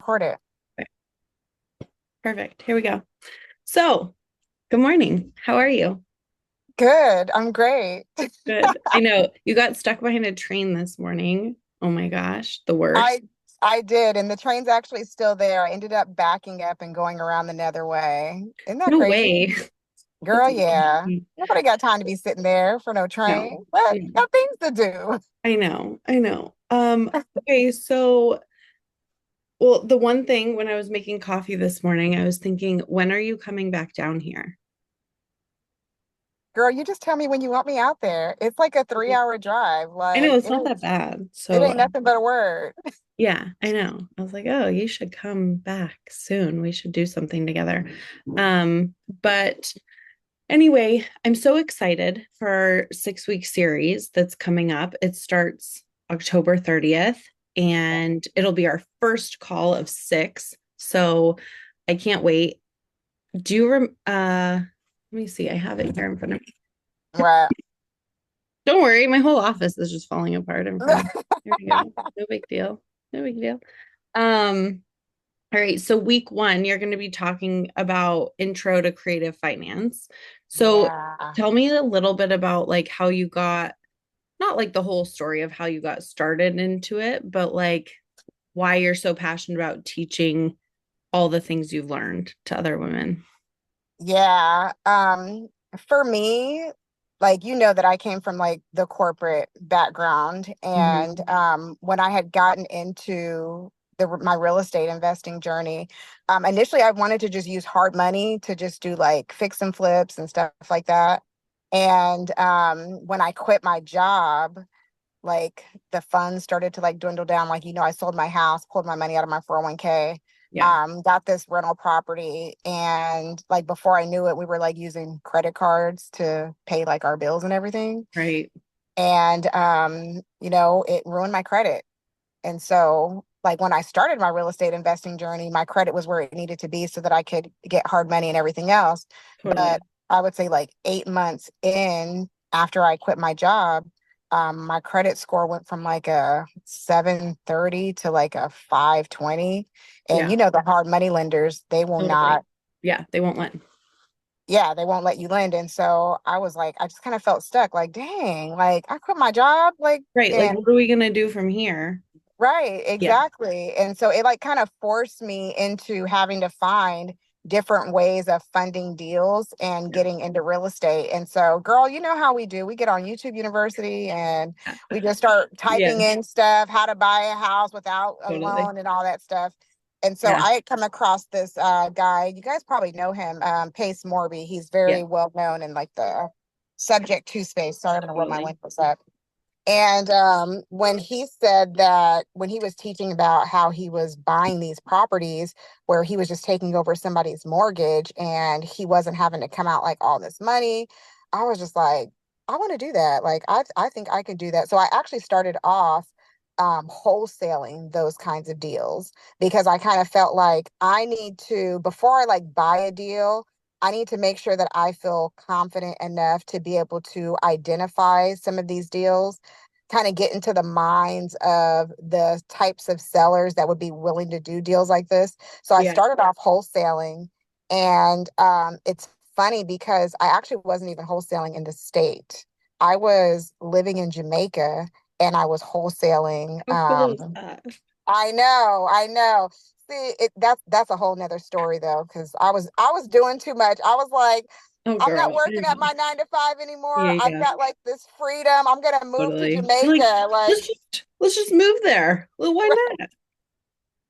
record it. Okay, perfect. Here we go. So, good morning. How are you? Good. I'm great. Good. I know you got stuck behind a train this morning. Oh my gosh, the worst. I I did, and the train's actually still there. I ended up backing up and going around the nether way. Isn't that No crazy? way. Girl, That's yeah. crazy. Nobody got time to be sitting there for no No. train. But Yeah. got things to do. I know. I know. Okay, so the one thing when I was making coffee this morning, I was thinking, when are you coming back down here? Girl, you just tell me when you want me out there. It's like a 3 hour drive. I know Like it's not that bad. it So, ain't nothing but a word. yeah, I know. I was like, oh, you should come back soon. We should do something together. But anyway, I'm so excited for our 6 week series that's coming up. It starts October 30th and it'll be our first call of six. So I can't wait. Do you let me see, I have it here in front of me. Right. Don't worry, my whole office is just falling apart in front of me. Here we go. No big deal. No big deal. Um, all right, so week one, you're going to be talking about intro to creative finance. So Yeah. tell me a little bit about like how you got, not like the whole story of how you got started into it, but like why you're so passionate about teaching all the things you've learned to other women. Yeah. For me, like you know that I came from like the corporate background, Mhm. and when I had gotten into my real estate investing journey, initially I wanted to just use hard money to just do like fix and flips and stuff like that. And when I quit my job, like the funds started to like dwindle down. Like, I sold my house, pulled my money out of my 401k, Yeah, got this rental property. And like before I knew it, we were like using credit cards to pay like our bills and everything. right. And it ruined my credit. And so like when I started my real estate investing journey, my credit was where it needed to be so that I could get hard money and everything else. Totally. But I would say like 8 months in after I quit my job, my credit score went from like a 730 to like a 520. And Yeah, the hard money lenders, they will totally. not, Yeah, they won't let. yeah, they won't let you lend. And so I was like, I just kind of felt stuck, like, dang, like I quit my job, like, Right, like and what are we gonna do from here? right, Yeah, exactly. And so it like kind of forced me into having to find different ways of funding deals and yeah, getting into real estate. And so, girl, you know how we do. We get on YouTube University and we just start typing yeah, in stuff, how to buy a house without a totally. loan and all that stuff. And so Yeah, I had come across this guy. You guys probably know him, Pace Morby. He's yeah, very well known in like the subject to space. Sorry, I'm gonna roll my totally. windows up. And when he said that when he was teaching about how he was buying these properties where he was just taking over somebody's mortgage and he wasn't having to come out like all this money, I was just like, I want to do that. Like, I think I can do that. So I actually started off wholesaling those kinds of deals because I kind of felt like I need to, before I like buy a deal, I need to make sure that I feel confident enough to be able to identify some of these deals, kind of get into the minds of the types of sellers that would be willing to do deals like this. So I Yeah. started off wholesaling, and it's funny because I actually wasn't even wholesaling in the state. I was living in Jamaica and I was wholesaling. How cool is that? I know, I know. See, that's a whole nother story though, because I was doing too much. I was like, Oh, I'm not girl. working at my 9 to 5 anymore. Yeah, I've yeah, got like this freedom. I'm gonna move to totally. You're like, Jamaica. Like, let's just move there. Well, why not?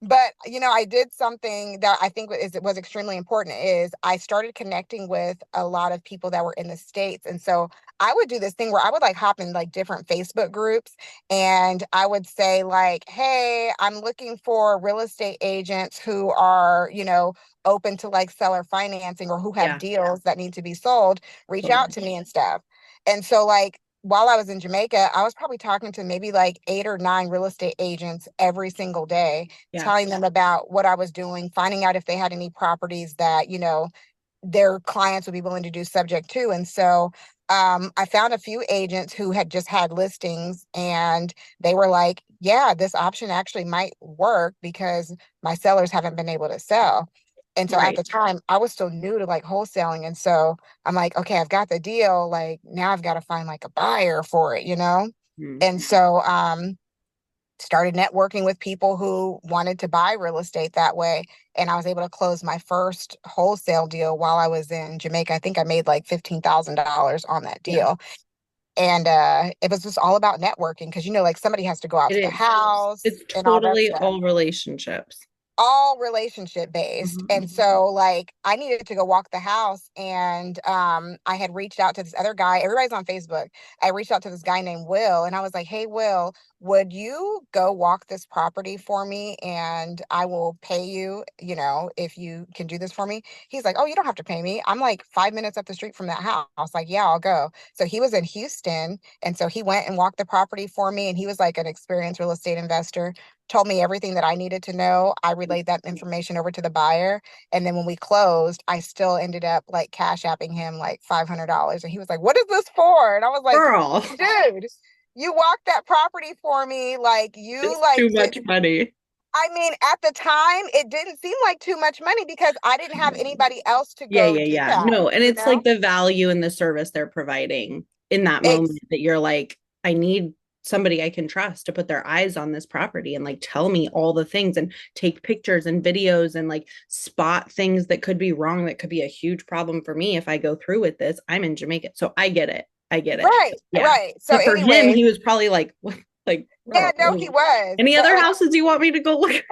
but I did something that I think was extremely important is I started connecting with a lot of people that were in the States. And so I would do this thing where I would like hop in like different Facebook groups and I would say like, hey, I'm looking for real estate agents who are, open to like seller financing or who have Yeah, deals that need to be sold, reach out totally. to me and stuff. And so like while I was in Jamaica, I was probably talking to maybe like 8 or 9 real estate agents every single day, Yeah, telling them about what I was doing, finding out if they had any properties that, their clients would be willing to do subject to. And so I found a few agents who had just had listings and they were like, yeah, this option actually might work because my sellers haven't been able to sell. And so at Right. the time, I was still new to like wholesaling. And so I'm like, okay, I've got the deal. Like now I've got to find like a buyer for it, you know? Hmm. And so started networking with people who wanted to buy real estate that way. And I was able to close my first wholesale deal while I was in Jamaica. I think I made like $15,000 on that Yeah, deal. And it was just all about networking because, you know, like somebody has to go out it to the is. house It's and all that totally stuff, all relationships. all relationship based. Mhm. And so like I needed to go walk the house and I had reached out to this other guy. Everybody's on Facebook. I reached out to this guy named Will and I was like, "Hey Will, would you go walk this property for me and I will pay you, you know, if you can do this for me?" He's like, "Oh, you don't have to pay me. I'm like 5 minutes up the street from that house." Like, "Yeah, I'll go." So he was in Houston and so he went and walked the property for me and he was like an experienced real estate investor, told me everything that I needed to know. I relayed that information over to the buyer. And then when we closed, I still ended up like cash apping him like $500. And he was like, "What is this for?" And I was like, Girl, "Dude, you walked that property for me. Like you it's like too did." much money. I mean, at the time, it didn't seem like too much money because I didn't have anybody else to Yeah, go yeah, do yeah. that, No, and you it's know? like the value and the service they're providing in that moment Ex- that you're like, I need somebody I can trust to put their eyes on this property and like tell me all the things and take pictures and videos and like spot things that could be wrong, that could be a huge problem for me if I go through with this. I'm in Jamaica. So I get it. I get it. right, Yeah. right. So But for him, anyways, he was probably like, what? Like, yeah, girl, no, he was. any But other houses you want me to go look?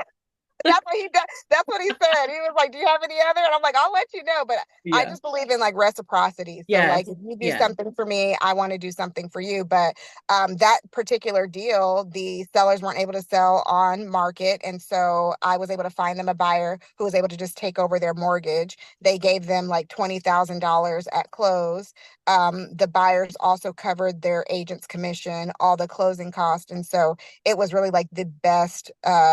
that's what he does. That's what he said. He was like, "Do you have any other?" And I'm like, "I'll let you know." But I Yeah. just believe in like reciprocity. So like Yes. if you do Yeah. something for me, I want to do something for you. But that particular deal, the sellers weren't able to sell on market. And so I was able to find them a buyer who was able to just take over their mortgage. They gave them like $20,000 at close. The buyers also covered their agent's commission, all the closing costs. And so it was really like the best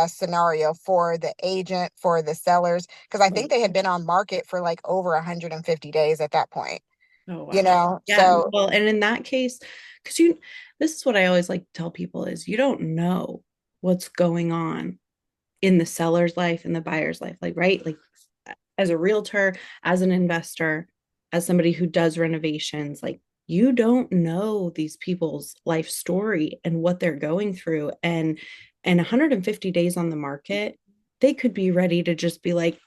scenario for the agent, for the sellers, because I think Right. they had been on market for like over 150 days at that point, Oh you wow. know? Yeah. So, Well, and in that case, because you, this is what I always like to tell people is you don't know what's going on in the seller's life and the buyer's life. Like, right? Like as a realtor, as an investor, as somebody who does renovations, like you don't know these people's life story and what they're going through. And 150 days on the market, they could be ready to just be like,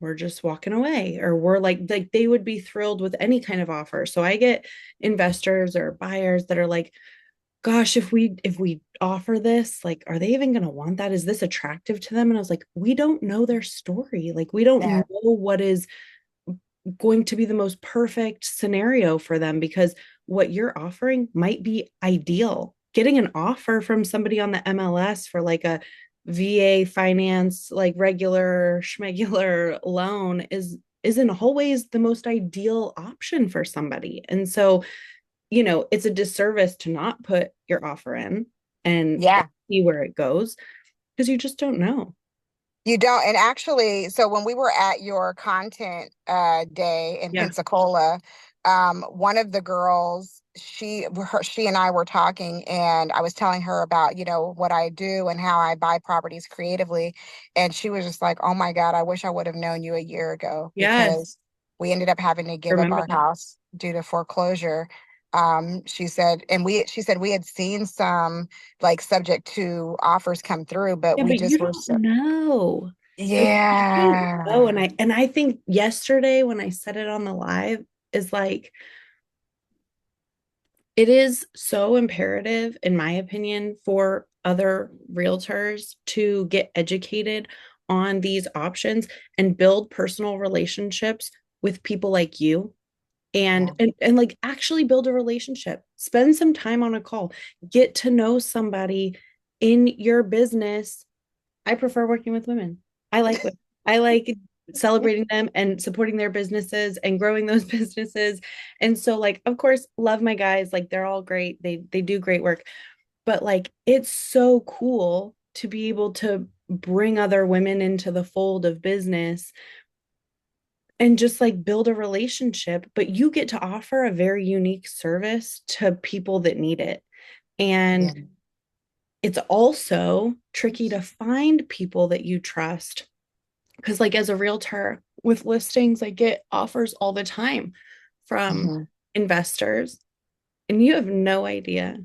we're just walking away, or we're like they would be thrilled with any kind of offer. So I get investors or buyers that are like, gosh, if we offer this, like are they even going to want that? Is this attractive to them? And I was like, we don't know their story. Like we don't yeah, know what is going to be the most perfect scenario for them, because what you're offering might be ideal. Getting an offer from somebody on the MLS for like a VA finance, like regular schmegular loan isn't always the most ideal option for somebody. And so, it's a disservice to not put your offer in and yeah. see where it goes, because you just don't know. You don't. And actually, so when we were at your content day in Yeah. Pensacola, one of the girls, she and I were talking, and I was telling her about, you know, what I do and how I buy properties creatively. And she was just like, "Oh my God, I wish I would have known you a year ago Yes. because we ended up having to give up Remember our that. house due to foreclosure." She said, and she said we had seen some like subject to offers come through, but Yeah, we but you just were don't so, know. Like you don't know. yeah. And I think yesterday when I said it on the live is like it is so imperative, in my opinion, for other realtors to get educated on these options and build personal relationships with people like you, and Yeah. and like actually build a relationship. Spend some time on a call. Get to know somebody in your business. I prefer working with women. I like celebrating them and supporting their businesses and growing those businesses. And so like of course love my guys, like they're all great. They do great work. But like it's so cool to be able to bring other women into the fold of business and just like build a relationship, but you get to offer a very unique service to people that need it. Yeah. And it's also tricky to find people that you trust because, like, as a realtor with listings, I get offers all the time from Hmm. investors, and you have no idea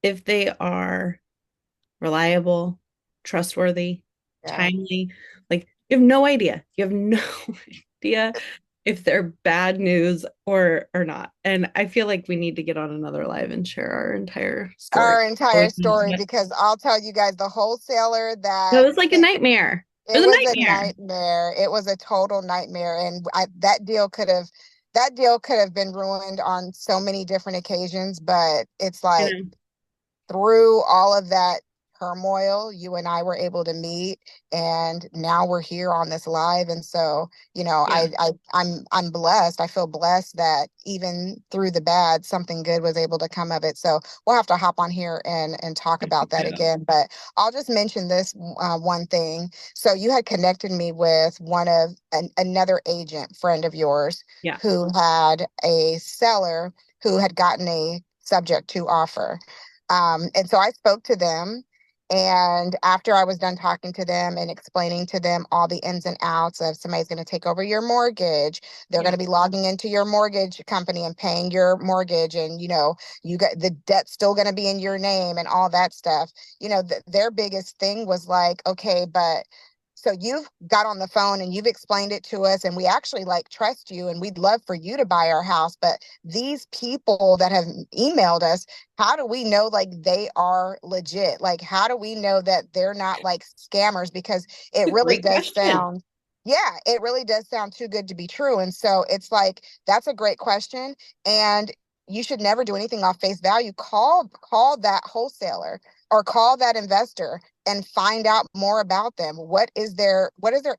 if they are reliable, trustworthy, Yeah. timely. Like, you have no idea. You have no idea if they're bad news or not. And I feel like we need to get on another live and share our entire story. Our entire story, because I'll tell you guys, the wholesaler It that was like a nightmare. It it was a was a nightmare. nightmare. It was a total nightmare, and that deal could have been ruined on so many different occasions. But it's You like know? through all of that turmoil, you and I were able to meet, and now we're here on this live. And so, Yeah. I'm blessed. I feel blessed that even through the bad, something good was able to come of it. So we'll have to hop on here and talk about that Yeah. again. But I'll just mention this one thing. So you had connected me with another agent friend of yours Yeah. who had a seller who had gotten a subject to offer. And so I spoke to them. And after I was done talking to them and explaining to them all the ins and outs of somebody's going to take over your mortgage, they're going Yeah. to be logging into your mortgage company and paying your mortgage. And, you got the debt still going to be in your name and all that stuff. Their biggest thing was like, okay, but so you've got on the phone and you've explained it to us, and we actually like trust you and we'd love for you to buy our house. But these people that have emailed us, how do we know like they are legit? Like, how do we know that they're not like scammers? Because it It's a really great does question. sound, yeah, it really does sound too good to be true. And so it's like, that's a great question. And you should never do anything off face value. Call that wholesaler or call that investor and find out more about them. What is their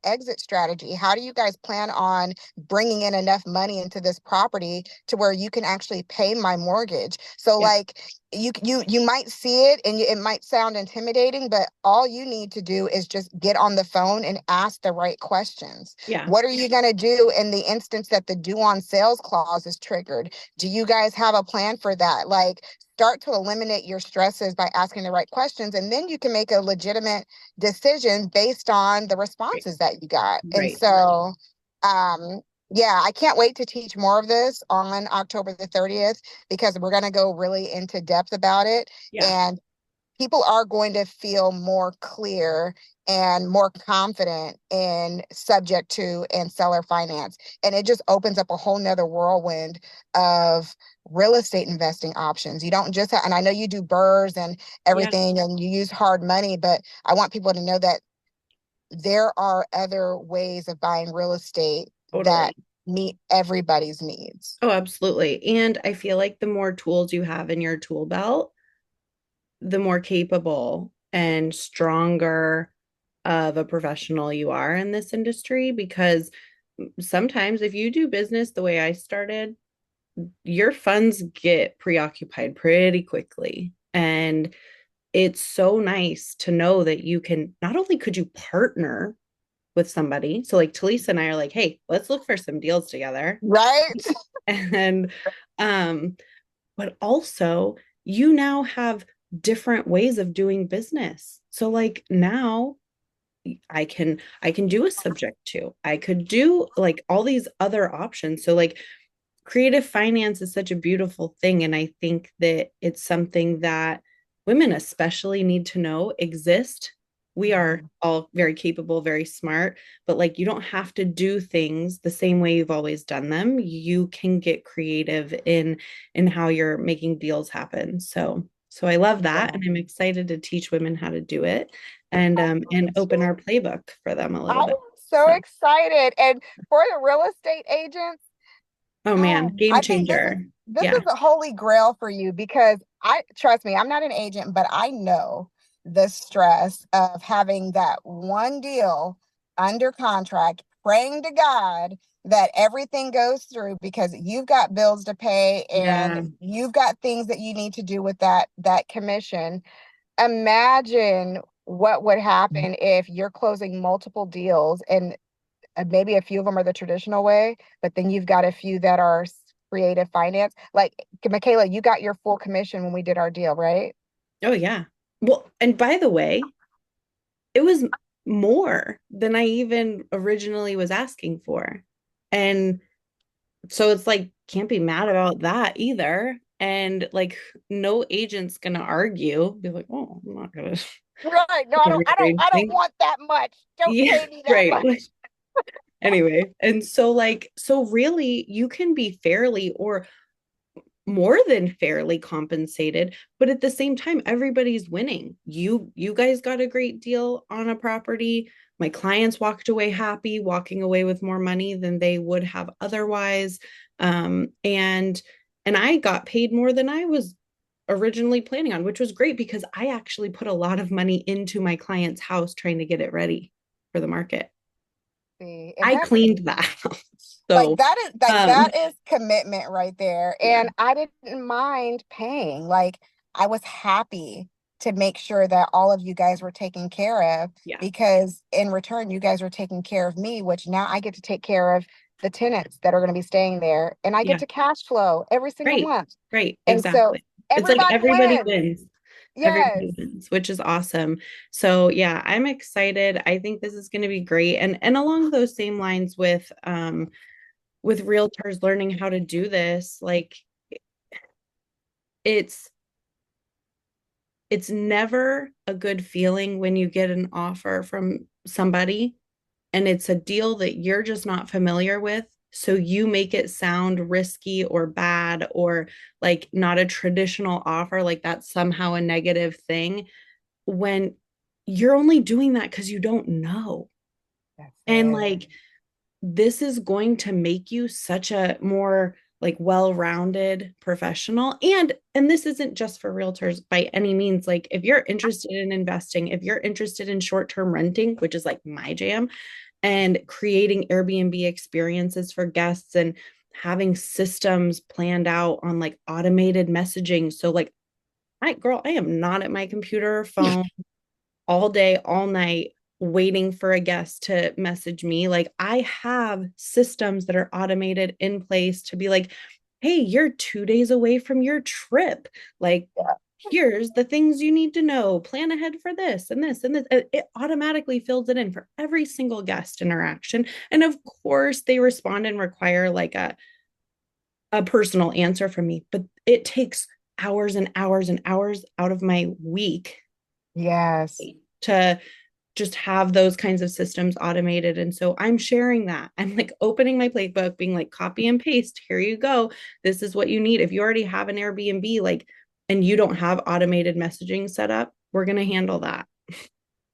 exit strategy? How do you guys plan on bringing in enough money into this property to where you can actually pay my mortgage? So Yeah. like you might see it and it might sound intimidating, but all you need to do is just get on the phone and ask the right questions. Yeah. What are you going to do in the instance that the due on sales clause is triggered? Do you guys have a plan for that? Like, start to eliminate your stresses by asking the right questions, and then you can make a legitimate decision based on the Right. responses that you got. And Right. so, um, yeah, I can't wait to teach more of this on October the 30th, because we're going to go really into depth about it. Yeah. And people are going to feel more clear and more confident in subject to and seller finance. And it just opens up a whole nother whirlwind of real estate investing options. You don't just have, and I know you do burrs and Yeah. everything and you use hard money, but I want people to know that there are other ways of buying real estate that Totally. meet everybody's needs. Oh, absolutely. And I feel like the more tools you have in your tool belt, the more capable and stronger of a professional you are in this industry. Because sometimes if you do business the way I started, your funds get preoccupied pretty quickly. And it's so nice to know that you can not only could you partner with somebody. So like Tilisa and I are like, hey, let's look for some deals together. Right? And um, but also you now have different ways of doing business. So like now I can do a subject to. I could do like all these other options. So like creative finance is such a beautiful thing. And I think that it's something that women especially need to know exist. We are Mhm. all very capable, very smart, but like you don't have to do things the same way you've always done them. You can get creative in how you're making deals happen. So I love that, and I'm excited to teach women how to do it and open our playbook for them a little I'm bit. so So, excited. And for the real estate agents, oh man, game I think this is changer. this Yeah. is a holy grail for you, because I trust me, I'm not an agent, but I know the stress of having that one deal under contract, praying to God that everything goes through, because you've got bills to pay and Yeah. you've got things that you need to do with that commission. Imagine what would happen if you're closing multiple deals and maybe a few of them are the traditional way, but then you've got a few that are creative finance. Like McKayla, you got your full commission when we did our deal, right? Oh yeah. Well, and by the way, it was more than I even originally was asking for. And so it's like, can't be mad about that either. And like, no agent's gonna argue, be like, oh, I'm not gonna Right. No, rearrange I don't things. want that much. Don't Yeah, pay me that right. much. Anyway, and so like, so really, you can be fairly or more than fairly compensated, but at the same time everybody's winning. You guys got a great deal on a property. My clients walked away happy, walking away with more money than they would have otherwise. And I got paid more than I was originally planning on, which was great because I actually put a lot of money into my client's house trying to get it ready for the market. See, and I that's cleaned that house. like So um that is commitment right there. yeah, And I didn't mind paying. Like I was happy to make sure that all of you guys were taken care of yeah, because in return you guys were taking care of me, which now I get to take care of the tenants that are going to be staying there and I get yeah. to cash flow every single Right, month. right, And so exactly. It's like everybody everybody wins. wins. Yes. Everybody wins, which is awesome. So yeah, I'm excited. I think this is going to be great. And along those same lines with realtors learning how to do this, like it's it's never a good feeling when you get an offer from somebody and it's a deal that you're just not familiar with. So you make it sound risky or bad or like not a traditional offer, like that's somehow a negative thing when you're only doing that because you don't know. That's And it. like this is going to make you such a more like well-rounded professional and this isn't just for realtors by any means. Like if you're interested in investing, if you're interested in short-term renting, which is like my jam, and creating Airbnb experiences for guests and having systems planned out on like automated messaging. So like I am not at my computer or phone all day, all night, waiting for a guest to message me. Like I have systems that are automated in place to be like, hey, you're 2 days away from your trip. Like, Yeah. here's the things you need to know. Plan ahead for this and this and this. It automatically fills it in for every single guest interaction. And of course, they respond and require like a personal answer from me, but it takes hours and hours and hours out of my week Yes. to just have those kinds of systems automated. And so I'm sharing that. I'm like opening my playbook, being like, copy and paste. Here you go. This is what you need. If you already have an Airbnb, like, and you don't have automated messaging set up, we're going to handle that.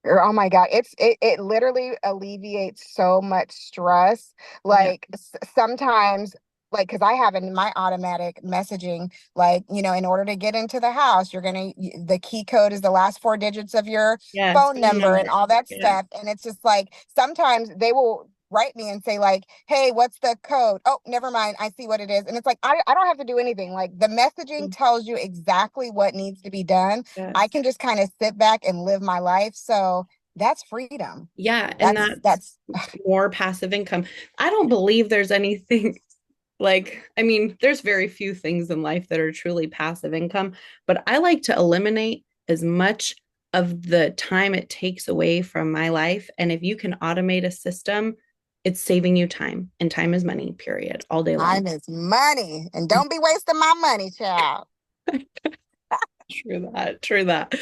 Oh my God, it literally alleviates so much stress. Yeah. Like sometimes, like because I have in my automatic messaging, like in order to get into the house, the key code is the last four digits of your Yes. phone Phone number number. and all that Yeah. stuff. And it's just like sometimes they will write me and say like, "Hey, what's the code?" Oh, never mind, I see what it is. And it's like I don't have to do anything. Like the messaging tells you exactly what needs to be done. I Yes. can just kind of sit back and live my life. So that's freedom. Yeah. And that's That's more passive income. I don't believe there's anything like, I mean, there's very few things in life that are truly passive income, but I like to eliminate as much of the time it takes away from my life. And if you can automate a system, it's saving you time, and time is money, period, all day long. time is money. And don't be wasting my money, child. True that. True that.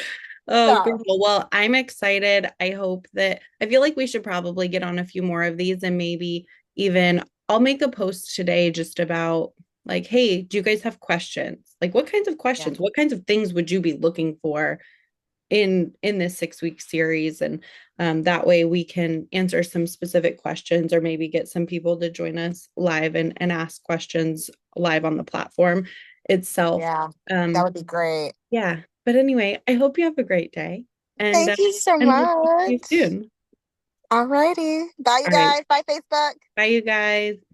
Oh, girl. So Well, I'm excited. I hope that I feel like we should probably get on a few more of these and maybe even I'll make a post today just about like, hey, do you guys have questions? Like what kinds of yeah, questions? What kinds of things would you be looking for in this 6 week series? And that way we can answer some specific questions or maybe get some people to join us live and ask questions live on the platform itself. yeah, that Um, would be great. yeah. But anyway, I hope you have a great day Thank you so and we'll talk to you much. soon. All righty. Bye, you All right. guys. Bye, Facebook. Bye, you guys.